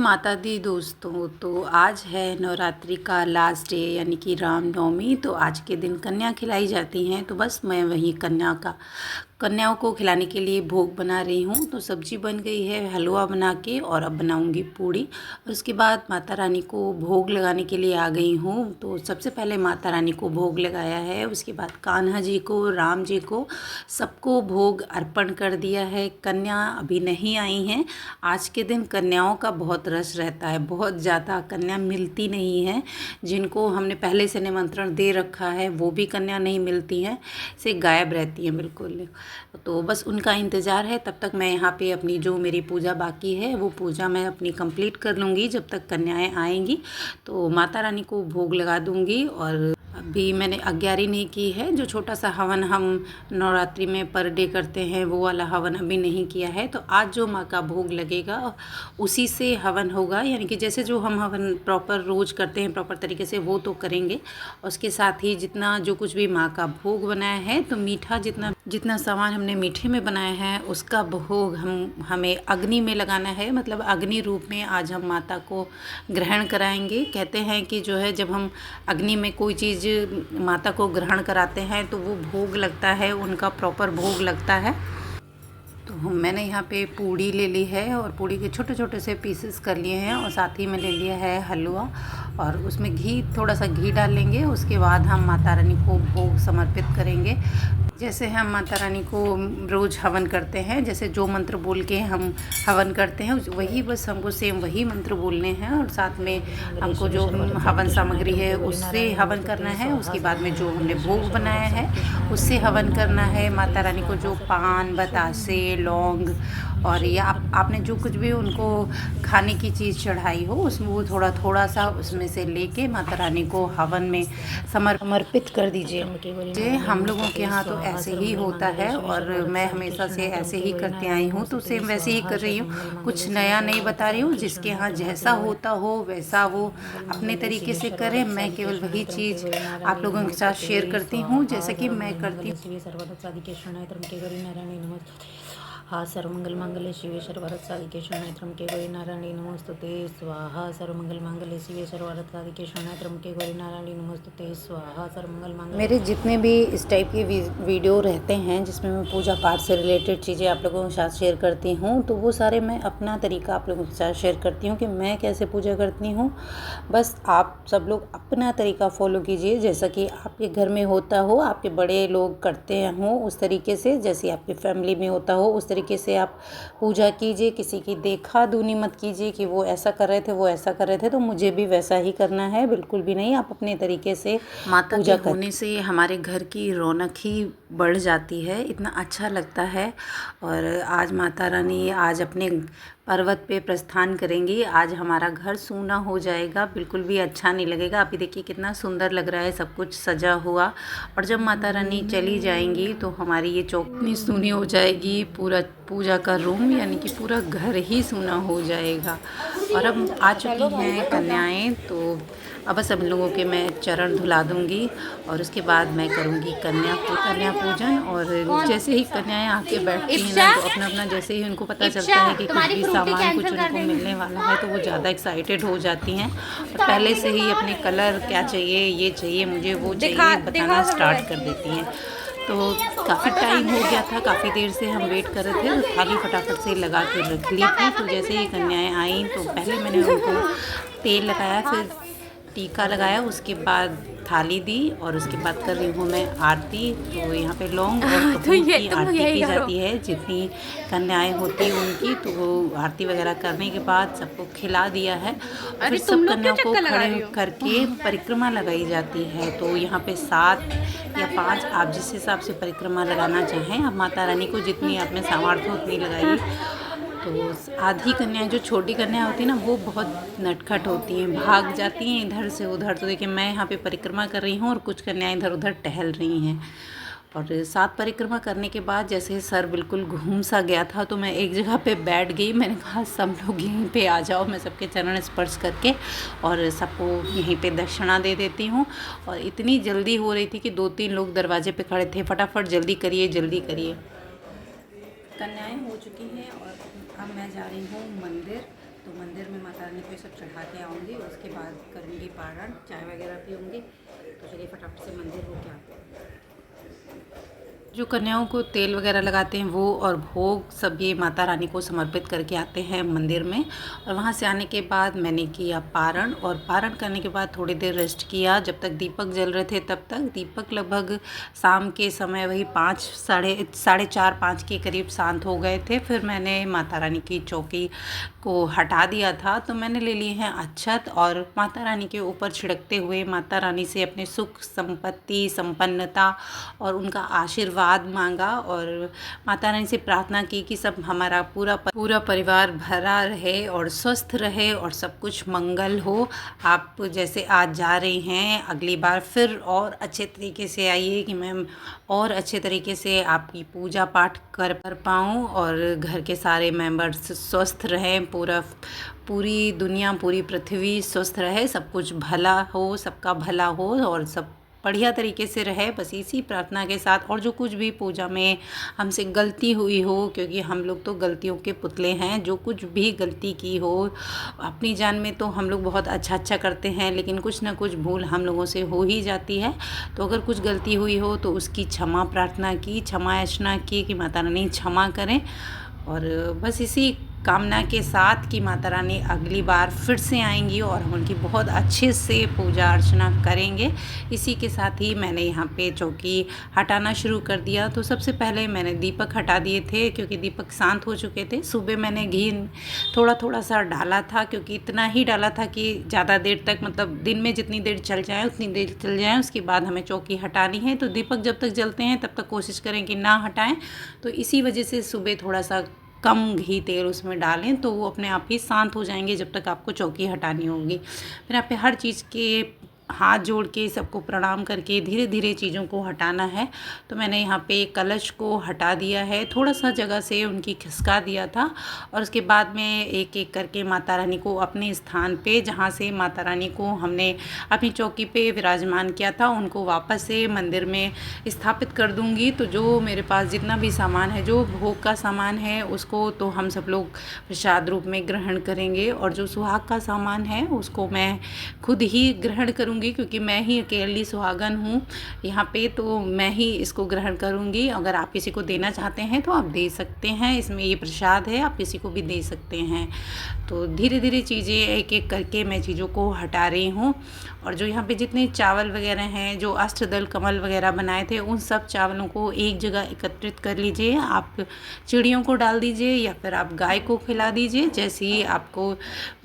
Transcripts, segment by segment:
माता दी दोस्तों, तो आज है नवरात्रि का लास्ट डे यानी कि रामनवमी। तो आज के दिन कन्या खिलाई जाती हैं। तो बस मैं वही कन्याओं को खिलाने के लिए भोग बना रही हूँ। तो सब्जी बन गई है हलवा बना के, और अब बनाऊँगी पूड़ी। और उसके बाद माता रानी को भोग लगाने के लिए आ गई हूँ। तो सबसे पहले माता रानी को भोग लगाया है, उसके बाद कान्हा जी को, राम जी को, सबको भोग अर्पण कर दिया है। कन्या अभी नहीं आई हैं। आज के दिन कन्याओं का बहुत रश रहता है, बहुत ज़्यादा कन्या मिलती नहीं है। जिनको हमने पहले से निमंत्रण दे रखा है वो भी कन्या नहीं मिलती हैं, से गायब रहती हैं बिल्कुल। तो बस उनका इंतज़ार है। तब तक मैं यहाँ पे अपनी जो मेरी पूजा बाकी है वो पूजा मैं अपनी कंप्लीट कर लूँगी। जब तक कन्याएँ आएंगी तो माता रानी को भोग लगा दूँगी। और अभी मैंने अग्यारी नहीं की है। जो छोटा सा हवन हम नवरात्रि में पर डे करते हैं वो वाला हवन अभी नहीं किया है। तो आज जो माँ का भोग लगेगा उसी से हवन होगा, यानी कि जैसे जो हम हवन प्रॉपर रोज़ करते हैं प्रॉपर तरीके से वो तो करेंगे। उसके साथ ही जितना जो कुछ भी माँ का भोग बनाया है, तो मीठा जितना सामान हमने मीठे में बनाया है उसका भोग हमें अग्नि में लगाना है। मतलब अग्नि रूप में आज हम माता को ग्रहण कराएंगे। कहते हैं कि जो है जब हम अग्नि में कोई चीज़ माता को ग्रहण कराते हैं तो वो भोग लगता है, उनका प्रॉपर भोग लगता है। तो मैंने यहाँ पे पूड़ी ले ली है और पूड़ी के छोटे छोटे से पीसेस कर लिए हैं, और साथ ही में ले लिया है हलवा, और उसमें थोड़ा सा घी डालेंगे। उसके बाद हम माता रानी को भोग समर्पित करेंगे। जैसे हम माता रानी को रोज़ हवन करते हैं, जैसे जो मंत्र बोल के हम हवन करते हैं वही बस हमको सेम वही मंत्र बोलने हैं। और साथ में हमको जो हवन सामग्री है उससे हवन करना है। उसके बाद में जो हमने भोग बनाया है उससे हवन करना है। माता रानी को जो पान, बतासे, लौंग और ये आपने जो कुछ भी उनको खाने की चीज़ चढ़ाई हो उसमें वो थोड़ा सा उसमें से लेके माता रानी को हवन में समर्पित कर दीजिए। हम लोगों के यहाँ तो ऐसे ही होता है, और मैं हमेशा से ऐसे ही करते आई हूँ, तो सेम वैसे ही कर रही हूँ। कुछ नया नहीं बता रही हूँ। जिसके यहाँ जैसा होता हो वैसा वो अपने तरीके से करे। मैं केवल वही चीज़ आप लोगों के साथ शेयर करती हूँ जैसे कि मैं करती हूँ। हा सर्वमंगल मांगल्ये शिवे सर्वार्थ साधिके शरण्ये त्र्यंबके गौरी नारायणी नमोस्तुते स्वाहा। सर्वमंगल मांगल्ये शिवे सर्वार्थ साधिके शरण्ये त्र्यंबके गौरी नारायणी नमोस्तुते स्वाहा। सर्वमंगल मांगल्ये। मेरे जितने भी इस टाइप के वीडियो रहते हैं जिसमें मैं पूजा पाठ से रिलेटेड चीज़ें आप लोगों के साथ शेयर करती हूँ, तो वो सारे मैं अपना तरीका आप लोगों के साथ शेयर करती हूँ कि मैं कैसे पूजा करती हूँ। बस आप सब लोग अपना तरीका फॉलो कीजिए, जैसा कि आपके घर में होता हो, आपके बड़े लोग करते हों उस तरीके से, जैसे आपकी फैमिली में होता हो उस तरीके से आप पूजा कीजिए। किसी की देखा दुनी मत कीजिए कि वो ऐसा कर रहे थे वो ऐसा कर रहे थे तो मुझे भी वैसा ही करना है, बिल्कुल भी नहीं। आप अपने तरीके से माता पूजा होने से हमारे घर की रौनक ही बढ़ जाती है, इतना अच्छा लगता है। और आज माता रानी आज अपने पर्वत पे प्रस्थान करेंगी। आज हमारा घर सूना हो जाएगा, बिल्कुल भी अच्छा नहीं लगेगा। अभी देखिए कितना सुंदर लग रहा है सब कुछ सजा हुआ। और जब माता रानी चली जाएंगी तो हमारी ये चौकी सूनी हो जाएगी, पूरा पूजा का रूम यानी कि पूरा घर ही सूना हो जाएगा। और अब आ चुकी हैं कन्याएं, तो अब बस सब लोगों के मैं चरण धुला दूंगी, और उसके बाद मैं करूंगी कन्या पूजन। और जैसे ही कन्याएं आके बैठती हैं ना, तो अपना अपना जैसे ही उनको पता चलता है कि कुछ भी सामान कुछ उनको मिलने वाला है तो वो ज़्यादा एक्साइटेड हो जाती हैं, और पहले से ही अपने कलर क्या चाहिए, ये चाहिए मुझे, वो चाहिए बताना स्टार्ट कर देती हैं। तो काफ़ी टाइम हो गया था, काफ़ी देर से हम वेट कर रहे थे, तो थाली फटाफट से लगा के रख ली थी। तो जैसे ही कन्याएं आईं तो पहले मैंने उनको तेल लगाया, फिर टीका लगाया, उसके बाद थाली दी, और उसके बाद कर रही हूँ मैं आरती। तो यहाँ पे लौंग और कपूर की आरती की जाती है। जितनी कन्याएं होती हैं उनकी, तो वो आरती वगैरह करने के बाद सबको खिला दिया है। और फिर सब कन्याओं को खड़े करके परिक्रमा लगाई जाती है। तो यहाँ पे 7 या 5 आप जिस हिसाब से परिक्रमा लगाना चाहें, आप माता रानी को जितनी आप में सामर्थ्य हो उतनी लगाइए। तो आधी कन्याएं जो छोटी कन्याएं होती हैं ना, वो बहुत नटखट होती हैं, भाग जाती हैं इधर से उधर। तो देखिए मैं यहाँ पे परिक्रमा कर रही हूँ और कुछ कन्याएं इधर उधर टहल रही हैं। और 7 परिक्रमा करने के बाद जैसे सर बिल्कुल घूम सा गया था, तो मैं एक जगह पे बैठ गई। मैंने कहा सब लोग यहीं पे आ जाओ, मैं सबके चरण स्पर्श करके और सबको यहीं पे दक्षिणा दे देती हूँ। और इतनी जल्दी हो रही थी कि 2-3 लोग दरवाजे पे खड़े थे, फटाफट जल्दी करिए जल्दी करिए। कन्याएं हो चुकी हैं और अब मैं जा रही हूँ मंदिर। तो तो मंदिर में माता रानी को ये सब चढ़ा के आऊँगी, उसके बाद करूँगी पारण, चाय वगैरह पीऊँगी। तो चलिए फटाफट से मंदिर होके आते हैं। जो कन्याओं को तेल वगैरह लगाते हैं वो और भोग सब ये माता रानी को समर्पित करके आते हैं मंदिर में। और वहाँ से आने के बाद मैंने किया पारण, और पारण करने के बाद थोड़ी देर रेस्ट किया। जब तक दीपक जल रहे थे तब तक दीपक लगभग शाम के समय वही 5 साढ़े 4-5 के करीब शांत हो गए थे। फिर मैंने माता रानी की चौकी को हटा दिया था। तो मैंने ले लिए हैं अक्षत और माता रानी के ऊपर छिड़कते हुए माता रानी से अपने सुख संपत्ति संपन्नता और उनका आशीर्वाद मांगा, और माता रानी से प्रार्थना की कि सब हमारा पूरा परिवार भरा रहे और स्वस्थ रहे और सब कुछ मंगल हो। आप जैसे आज जा रही हैं, अगली बार फिर और अच्छे तरीके से आइए कि मैं और अच्छे तरीके से आपकी पूजा पाठ कर पाऊँ और घर के सारे मेंबर्स स्वस्थ रहें, पूरी दुनिया पूरी पृथ्वी स्वस्थ रहे, सब कुछ भला हो, सबका भला हो और सब बढ़िया तरीके से रहे। बस इसी प्रार्थना के साथ, और जो कुछ भी पूजा में हमसे गलती हुई हो, क्योंकि हम लोग तो गलतियों के पुतले हैं, जो कुछ भी गलती की हो अपनी जान में, तो हम लोग बहुत अच्छा करते हैं, लेकिन कुछ ना कुछ भूल हम लोगों से हो ही जाती है। तो अगर कुछ गलती हुई हो तो उसकी क्षमा प्रार्थना की, क्षमा याचना की कि माता रानी क्षमा करें। और बस इसी कामना के साथ कि माता रानी अगली बार फिर से आएंगी और हम उनकी बहुत अच्छे से पूजा अर्चना करेंगे। इसी के साथ ही मैंने यहाँ पे चौकी हटाना शुरू कर दिया। तो सबसे पहले मैंने दीपक हटा दिए थे, क्योंकि दीपक शांत हो चुके थे। सुबह मैंने घी थोड़ा सा डाला था, क्योंकि इतना ही डाला था कि ज़्यादा देर तक, मतलब दिन में जितनी देर चल जाए उतनी देर चल जाए, उसके बाद हमें चौकी हटानी है। तो दीपक जब तक जलते हैं तब तक कोशिश करें कि ना हटाएं। तो इसी वजह से सुबह थोड़ा सा कम घी तेल उसमें डालें तो वो अपने आप ही शांत हो जाएंगे जब तक आपको चौकी हटानी होगी। फिर आप पे हर चीज़ के हाथ जोड़ के सबको प्रणाम करके धीरे धीरे चीज़ों को हटाना है। तो मैंने यहाँ पे कलश को हटा दिया है, थोड़ा सा जगह से उनकी खिसका दिया था, और उसके बाद में एक एक करके माता रानी को अपने स्थान पे, जहाँ से माता रानी को हमने अपनी चौकी पे विराजमान किया था, उनको वापस से मंदिर में स्थापित कर दूँगी। तो जो मेरे पास जितना भी सामान है, जो भोग का सामान है, उसको तो हम सब लोग प्रसाद रूप में ग्रहण करेंगे, और जो सुहाग का सामान है उसको मैं खुद ही ग्रहण करूँगी, क्योंकि मैं ही अकेली सुहागन हूँ यहाँ पे, तो मैं ही इसको ग्रहण करूँगी। अगर आप किसी को देना चाहते हैं तो आप दे सकते हैं, इसमें ये प्रसाद है, आप किसी को भी दे सकते हैं। तो धीरे धीरे चीज़ें एक एक करके मैं चीज़ों को हटा रही हूँ। और जो यहाँ पे जितने चावल वगैरह हैं, जो अष्टदल कमल वगैरह बनाए थे, उन सब चावलों को एक जगह एकत्रित कर लीजिए। आप चिड़ियों को डाल दीजिए या फिर आप गाय को खिला दीजिए, जैसे ही आपको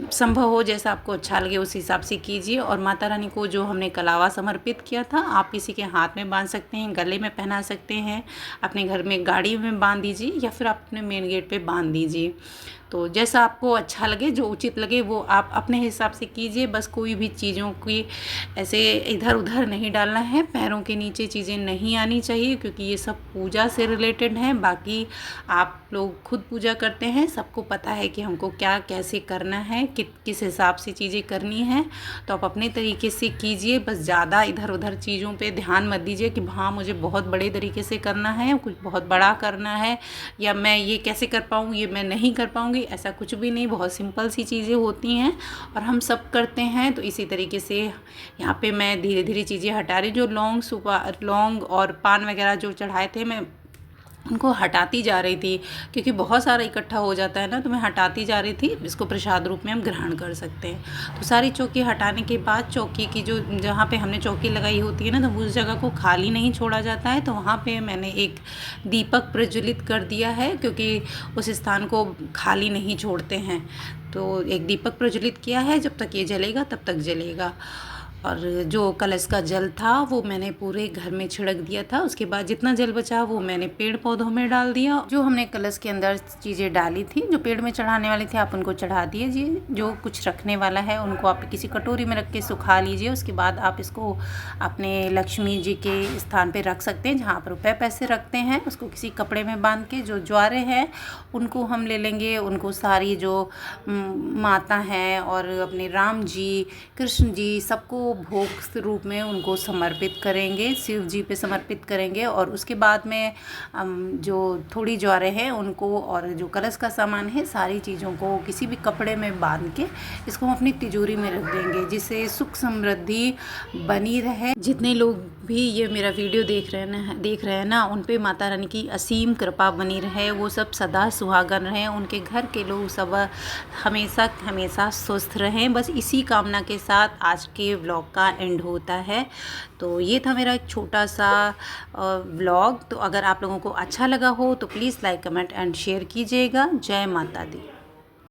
संभव हो, जैसा आपको अच्छा लगे उस हिसाब से कीजिए। और माता रानी को जो हमने कलावा समर्पित किया था, आप किसी के हाथ में बांध सकते हैं, गले में पहना सकते हैं, अपने घर में गाड़ी में बांध दीजिए या फिर आप अपने मेन गेट पे बांध दीजिए। तो जैसा आपको अच्छा लगे, जो उचित लगे वो आप अपने हिसाब से कीजिए। बस कोई भी चीज़ों की ऐसे इधर उधर नहीं डालना है, पैरों के नीचे चीज़ें नहीं आनी चाहिए, क्योंकि ये सब पूजा से रिलेटेड हैं। बाकी आप लोग खुद पूजा करते हैं, सबको पता है कि हमको क्या कैसे करना है, किस हिसाब से चीज़ें करनी हैं। तो आप अपने तरीके से कीजिए, बस ज़्यादा इधर उधर चीज़ों पे ध्यान मत दीजिए कि हाँ मुझे बहुत बड़े तरीके से करना है, कुछ बहुत बड़ा करना है, या मैं ये कैसे कर पाऊँ, ये मैं नहीं कर पाऊँगी। ऐसा कुछ भी नहीं, बहुत सिंपल सी चीज़ें होती हैं और हम सब करते हैं। तो इसी तरीके से यहाँ पे मैं धीरे धीरे चीज़ें हटा रही, जो लौंग और पान वगैरह जो चढ़ाए थे, मैं उनको हटाती जा रही थी, क्योंकि बहुत सारा इकट्ठा हो जाता है ना, तो मैं हटाती जा रही थी। इसको प्रसाद रूप में हम ग्रहण कर सकते हैं। तो सारी चौकी हटाने के बाद चौकी की जो जहाँ पे हमने चौकी लगाई होती है ना, तो उस जगह को खाली नहीं छोड़ा जाता है। तो वहाँ पे मैंने एक दीपक प्रज्वलित कर दिया है, क्योंकि उस स्थान को खाली नहीं छोड़ते हैं। तो एक दीपक प्रज्वलित किया है, जब तक ये जलेगा तब तक जलेगा। और जो कलश का जल था वो मैंने पूरे घर में छिड़क दिया था। उसके बाद जितना जल बचा वो मैंने पेड़ पौधों में डाल दिया। जो हमने कलश के अंदर चीज़ें डाली थी, जो पेड़ में चढ़ाने वाली थी, आप उनको चढ़ा दीजिए। जो कुछ रखने वाला है उनको आप किसी कटोरी में रख के सुखा लीजिए। उसके बाद आप इसको अपने लक्ष्मी जी के स्थान पे रख सकते हैं, जहाँ आप रुपए पैसे रखते हैं, उसको किसी कपड़े में बांध के। जो ज्वारे हैं उनको हम ले लेंगे, उनको सारी जो माता हैं और अपने राम जी, कृष्ण जी, सबको भोग रूप में उनको समर्पित करेंगे, शिव जी पे समर्पित करेंगे। और उसके बाद में जो थोड़ी ज्वारे हैं उनको और जो कलश का सामान है सारी चीज़ों को किसी भी कपड़े में बांध के इसको हम अपनी तिजोरी में रख देंगे, जिससे सुख समृद्धि बनी रहे। जितने लोग भी ये मेरा वीडियो देख रहे हैं ना उन पे माता रानी की असीम कृपा बनी रहे, वो सब सदा सुहागन रहें, उनके घर के लोग सब हमेशा हमेशा स्वस्थ रहें। बस इसी कामना के साथ आज के व्लॉग का एंड होता है। तो ये था मेरा एक छोटा सा व्लॉग। तो अगर आप लोगों को अच्छा लगा हो तो please like comment and share कीजिएगा। जय माता दी।